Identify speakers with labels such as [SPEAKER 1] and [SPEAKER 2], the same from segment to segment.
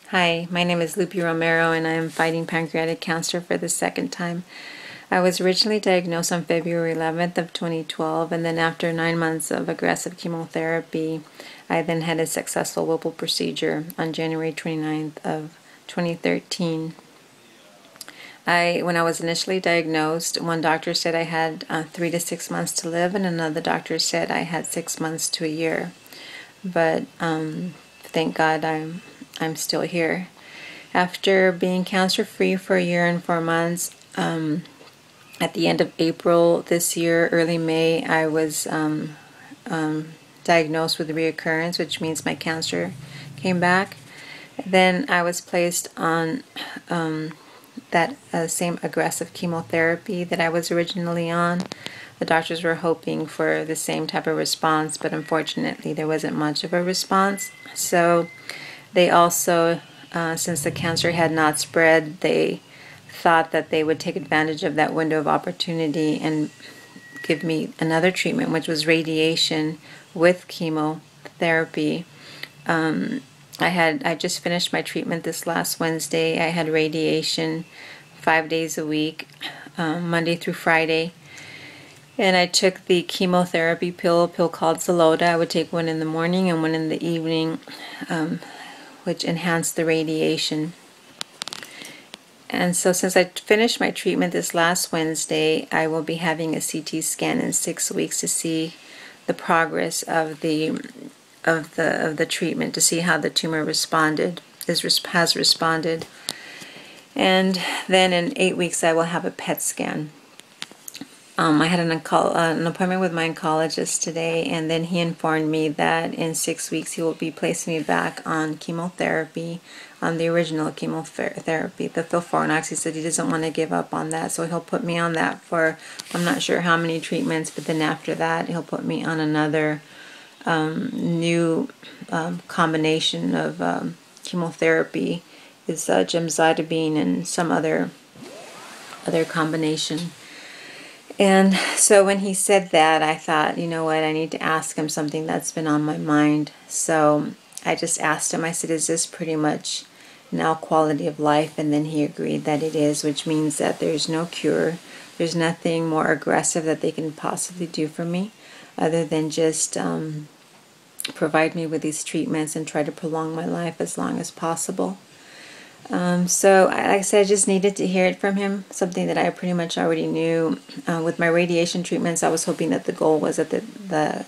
[SPEAKER 1] Hi, my name is Lupe Romero and I am fighting pancreatic cancer for the second time. I was originally diagnosed on February 11th of 2012, and then after 9 months of aggressive chemotherapy, I then had a successful Whipple procedure on January 29th of 2013. When I was initially diagnosed, one doctor said I had 3 to 6 months to live, and another doctor said I had 6 months to a year. But thank God I'm still here. After being cancer-free for a year and 4 months, at the end of April this year, early May, I was diagnosed with reoccurrence, which means my cancer came back. Then I was placed on that same aggressive chemotherapy that I was originally on. The doctors were hoping for the same type of response, but unfortunately there wasn't much of a response. So they also, since the cancer had not spread, they thought that they would take advantage of that window of opportunity and give me another treatment, which was radiation with chemotherapy. I just finished my treatment this last Wednesday. I had radiation 5 days a week, Monday through Friday. And I took the chemotherapy pill, a pill called Xeloda. I would take one in the morning and one in the evening, which enhanced the radiation. And so since I finished my treatment this last Wednesday, I will be having a CT scan in 6 weeks to see the progress of the treatment, to see how the tumor has responded. And then in 8 weeks I will have a PET scan. I had an appointment with my oncologist today, and then he informed me that in 6 weeks he will be placing me back on chemotherapy, on the original chemotherapy, the FOLFIRINOX. He said he doesn't want to give up on that, so he'll put me on that for, I'm not sure how many treatments, but then after that he'll put me on another new combination of chemotherapy. Is gemcitabine and some other combination. And so when he said that, I thought, you know what, I need to ask him something that's been on my mind. So I just asked him, I said, is this pretty much now quality of life? And then he agreed that it is, which means that there's no cure. There's nothing more aggressive that they can possibly do for me other than just provide me with these treatments and try to prolong my life as long as possible. So like I said, I just needed to hear it from him, something that I pretty much already knew. With my radiation treatments, I was hoping that the goal was that the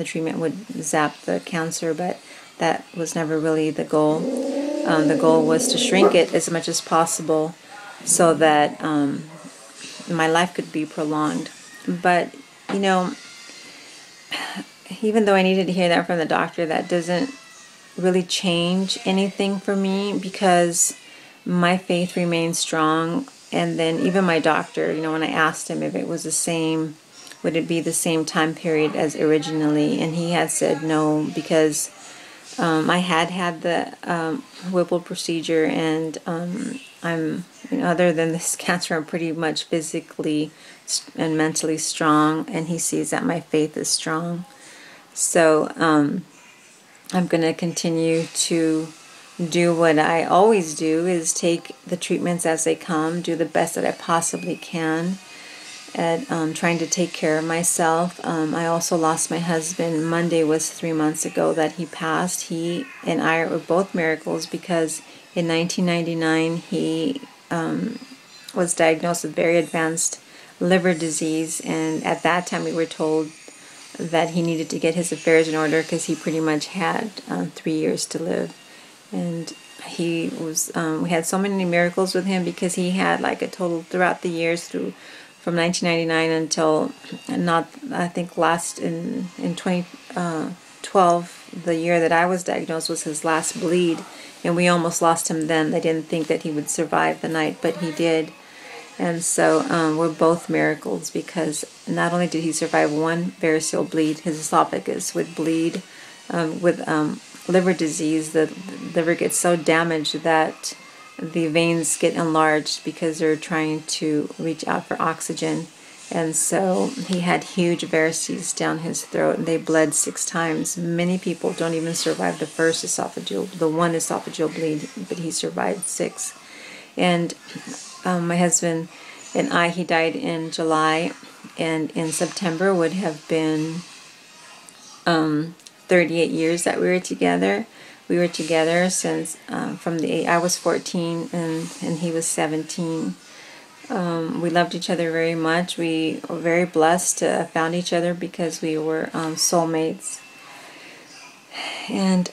[SPEAKER 1] treatment would zap the cancer, but that was never really the goal. The goal was to shrink it as much as possible so that my life could be prolonged. But, you know, even though I needed to hear that from the doctor, that doesn't really change anything for me, because my faith remains strong. And then even my doctor, you know, when I asked him if it was the same, would it be the same time period as originally, and he had said no, because I had the Whipple procedure, and I'm, you know, other than this cancer, I'm pretty much physically and mentally strong, and he sees that my faith is strong. So I'm going to continue to do what I always do, is take the treatments as they come, do the best that I possibly can at trying to take care of myself. I also lost my husband. Monday was 3 months ago that he passed. He and I were both miracles, because in 1999 he was diagnosed with very advanced liver disease, and at that time we were told that he needed to get his affairs in order because he pretty much had 3 years to live. And he was, we had so many miracles with him, because he had like a total throughout the years from 1999 until I think last in 2012, the year that I was diagnosed, was his last bleed, and we almost lost him then. They didn't think that he would survive the night, but he did. And so we're both miracles, because not only did he survive one varicose bleed, his esophagus would bleed. With liver disease, the liver gets so damaged that the veins get enlarged because they're trying to reach out for oxygen. And so he had huge varices down his throat, and they bled 6 times. Many people don't even survive the one esophageal bleed, but he survived 6. And my husband and he died in July, and in September would have been 38 years that we were together. We were together since I was 14 and he was 17. We loved each other very much. We were very blessed to have found each other because we were soulmates. And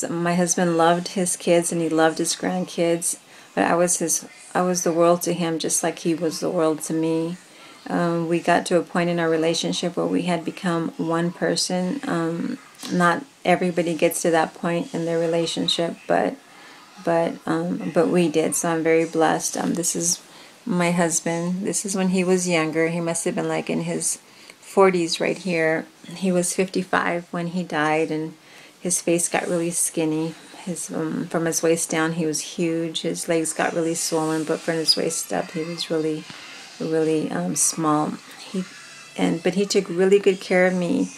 [SPEAKER 1] my husband loved his kids and he loved his grandkids, but I was the world to him just like he was the world to me. We got to a point in our relationship where we had become one person. Not everybody gets to that point in their relationship, but we did. So I'm very blessed. This is my husband. This is when he was younger. He must have been like in his 40s right here. He was 55 when he died, and his face got really skinny. From his waist down, he was huge. His legs got really swollen, but from his waist up, he was really small. But he took really good care of me.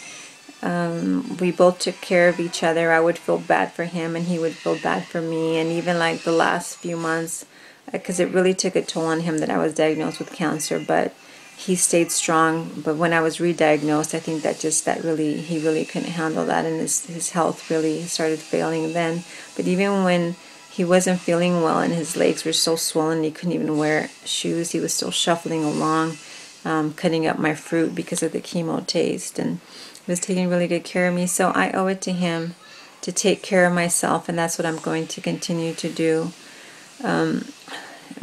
[SPEAKER 1] We both took care of each other. I would feel bad for him and he would feel bad for me. And even like the last few months, because it really took a toll on him that I was diagnosed with cancer, but he stayed strong. But when I was re-diagnosed, I think he really couldn't handle that, and his health really started failing then. But even when he wasn't feeling well and his legs were so swollen he couldn't even wear shoes, he was still shuffling along, cutting up my fruit because of the chemo taste, and he was taking really good care of me. So I owe it to him to take care of myself, and that's what I'm going to continue to do.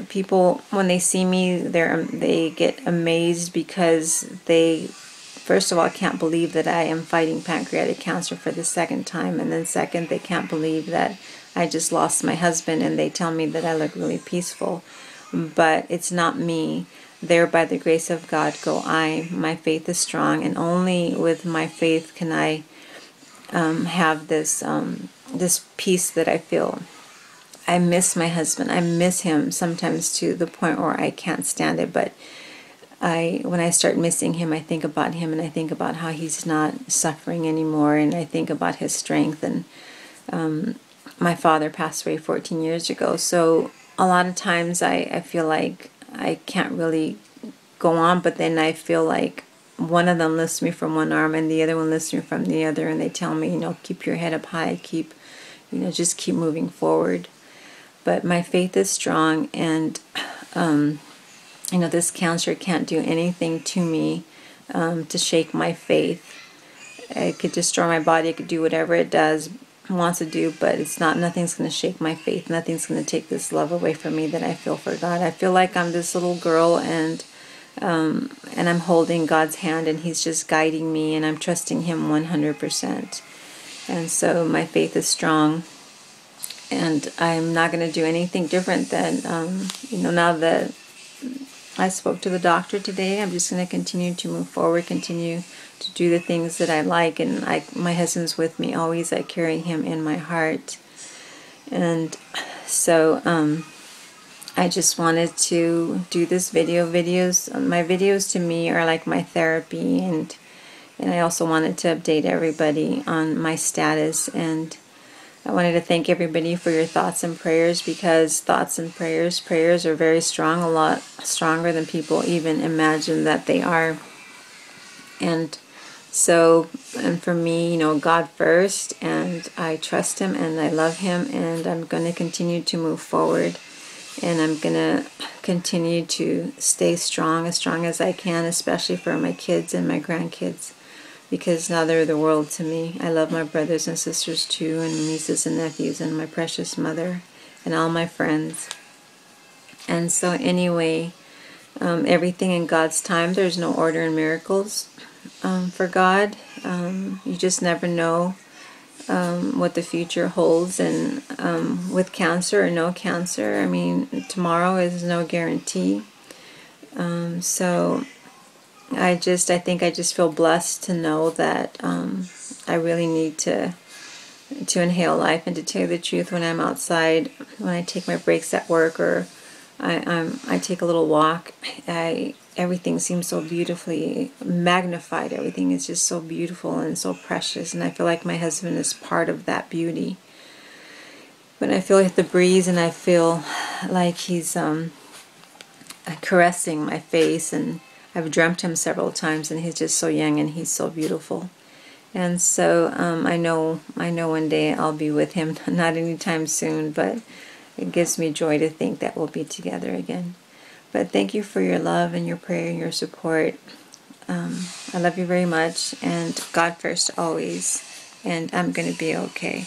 [SPEAKER 1] People, when they see me, they get amazed because they, first of all, can't believe that I am fighting pancreatic cancer for the 2nd time, and then second, they can't believe that I just lost my husband, and they tell me that I look really peaceful. But it's not me. There, by the grace of God, go I. My faith is strong, and only with my faith can I have this peace that I feel. I miss my husband. I miss him sometimes to the point where I can't stand it. But when I start missing him, I think about him, and I think about how he's not suffering anymore, and I think about his strength. And my father passed away 14 years ago, so a lot of times I feel like I can't really go on, but then I feel like one of them lifts me from one arm and the other one lifts me from the other, and they tell me, keep your head up high, just keep moving forward. But my faith is strong, and this cancer can't do anything to me to shake my faith. It could destroy my body, it could do whatever it wants to do, but nothing's going to shake my faith. Nothing's going to take this love away from me that I feel for God. I feel like I'm this little girl, and I'm holding God's hand, and he's just guiding me, and I'm trusting him 100%. And so my faith is strong, and I'm not going to do anything different than now that I spoke to the doctor today, I'm just going to continue to move forward, continue to do the things that I like, and my husband's with me always. I carry him in my heart. And so I just wanted to do this videos. My videos to me are like my therapy, and I also wanted to update everybody on my status, and I wanted to thank everybody for your thoughts and prayers, because thoughts and prayers are very strong, a lot stronger than people even imagine that they are. And so, and for me, God first, and I trust him and I love him, and I'm going to continue to move forward, and I'm going to continue to stay strong as I can, especially for my kids and my grandkids, because now they're the world to me. I love my brothers and sisters too, and nieces and nephews, and my precious mother, and all my friends. And so anyway, everything in God's time. There's no order in miracles for God. You just never know what the future holds, and with cancer or no cancer, I mean, tomorrow is no guarantee. So I think I just feel blessed to know that I really need to inhale life. And to tell you the truth, when I'm outside, when I take my breaks at work, or I take a little walk. Everything seems so beautifully magnified. Everything is just so beautiful and so precious, and I feel like my husband is part of that beauty. But I feel like the breeze, and I feel like he's caressing my face, and I've dreamt him several times, and he's just so young and he's so beautiful. And so I know one day I'll be with him, not anytime soon, but it gives me joy to think that we'll be together again. But thank you for your love and your prayer and your support. I love you very much, and God first always, and I'm going to be okay.